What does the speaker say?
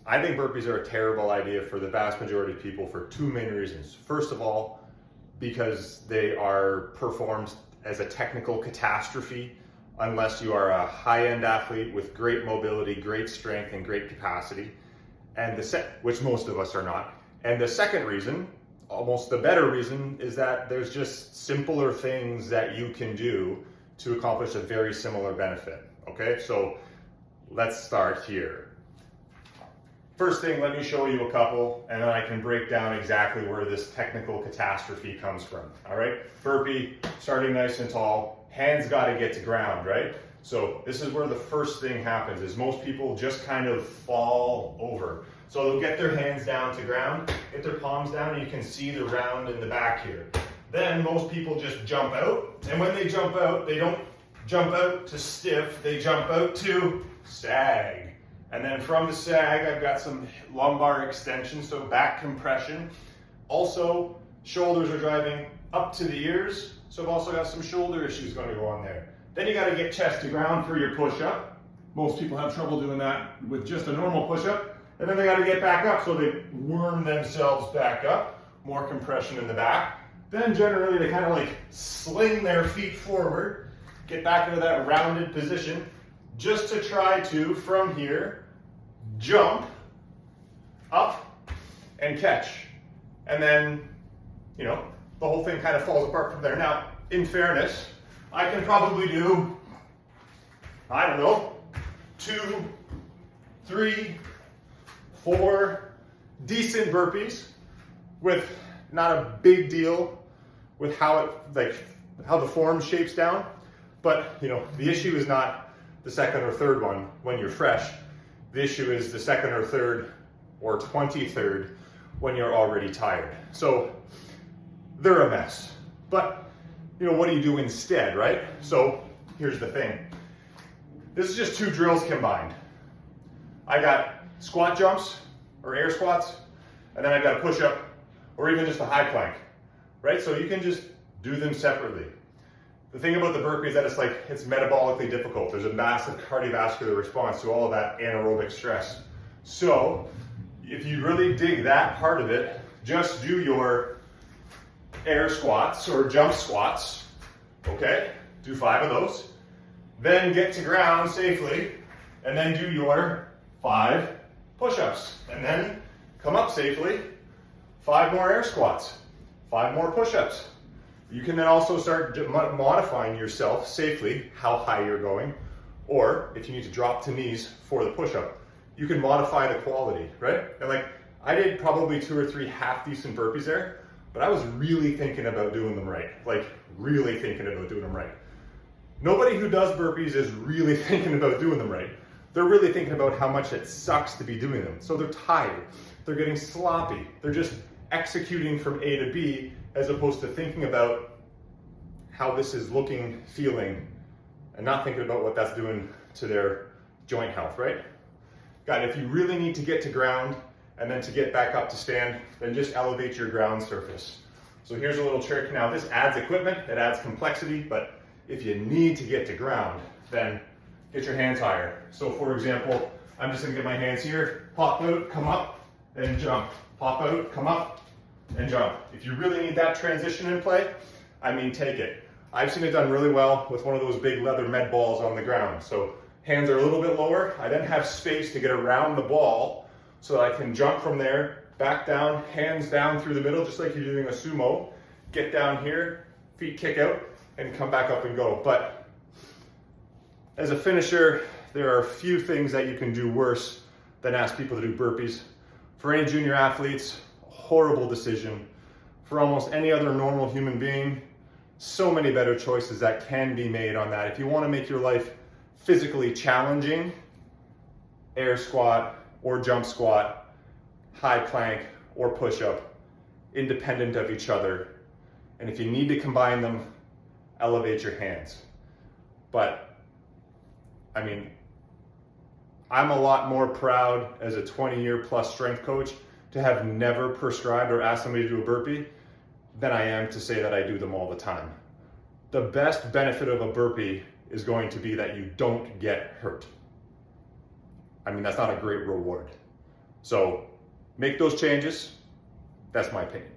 I think burpees are a terrible idea for the vast majority of people for two main reasons. First of all, because they are performed as a technical catastrophe unless you are a high-end athlete with great mobility, great strength, and great capacity, and which most of us are not. And the second reason, almost the better reason, is that there's just simpler things that you can do to accomplish a very similar benefit. Okay, so let's start here. First thing, let me show you a couple, and then I can break down exactly where this technical catastrophe comes from. All right, burpee, starting nice and tall, hands got to get to ground, right? So this is where the first thing happens, is most people just kind of fall over. So they'll get their hands down to ground, get their palms down, and you can see the round in the back here. Then most people just jump out, and when they jump out, they don't jump out to stiff, they jump out to sag. And then from the sag, I've got some lumbar extension, so back compression. Also, shoulders are driving up to the ears, so I've also got some shoulder issues going to go on there. Then you got to get chest to ground for your push-up. Most people have trouble doing that with just a normal push-up. And then they got to get back up, so they worm themselves back up. More compression in the back. Then generally they kind of like sling their feet forward, get back into that rounded position, just to try to, from here, jump up and catch. And then, you know, the whole thing kind of falls apart from there. Now, in fairness, I can probably do, I don't know, 2, 3, 4 decent burpees with not a big deal with how the form shapes down. But, you know, the issue is not the second or third one when you're fresh. The issue is the second or third or 23rd when you're already tired. So they're a mess. But, you know, what do you do instead, right? So here's the thing. This is just 2 drills combined. I got squat jumps or air squats, and then I've got a push-up or even just a high plank, right? So you can just do them separately. The thing about the burpee is that it's metabolically difficult. There's a massive cardiovascular response to all of that anaerobic stress. So if you really dig that part of it, just do your air squats or jump squats, okay? Do 5 of those. Then get to ground safely, and then do your 5 push-ups. And then come up safely, 5 more air squats, 5 more push-ups. You can then also start modifying yourself safely, how high you're going, or if you need to drop to knees for the push-up, you can modify the quality, right? And I did probably 2 or 3 half decent burpees there, but I was really thinking about doing them right. Really thinking about doing them right. Nobody who does burpees is really thinking about doing them right. They're really thinking about how much it sucks to be doing them. So they're tired, they're getting sloppy, they're just executing from A to B, as opposed to thinking about how this is looking, feeling, and not thinking about what that's doing to their joint health, right? God, if you really need to get to ground and then to get back up to stand, then just elevate your ground surface. So here's a little trick. Now this adds equipment, it adds complexity, but if you need to get to ground, then get your hands higher. So for example, I'm just gonna get my hands here, pop out, come up, and jump. Pop out, come up, and jump. If you really need that transition in play, I mean, take it. I've seen it done really well with one of those big leather med balls on the ground. So hands are a little bit lower. I then have space to get around the ball so that I can jump from there, back down, hands down through the middle, just like you're doing a sumo. Get down here, feet kick out, and come back up and go. But as a finisher, there are a few things that you can do worse than ask people to do burpees. For any junior athletes, horrible decision. For almost any other normal human being, so many better choices that can be made on that. If you want to make your life physically challenging, air squat or jump squat, high plank or push-up, independent of each other. And if you need to combine them, elevate your hands. But, I mean, I'm a lot more proud as a 20-year plus strength coach to have never prescribed or asked somebody to do a burpee than I am to say that I do them all the time. The best benefit of a burpee is going to be that you don't get hurt. I mean, that's not a great reward. So make those changes. That's my opinion.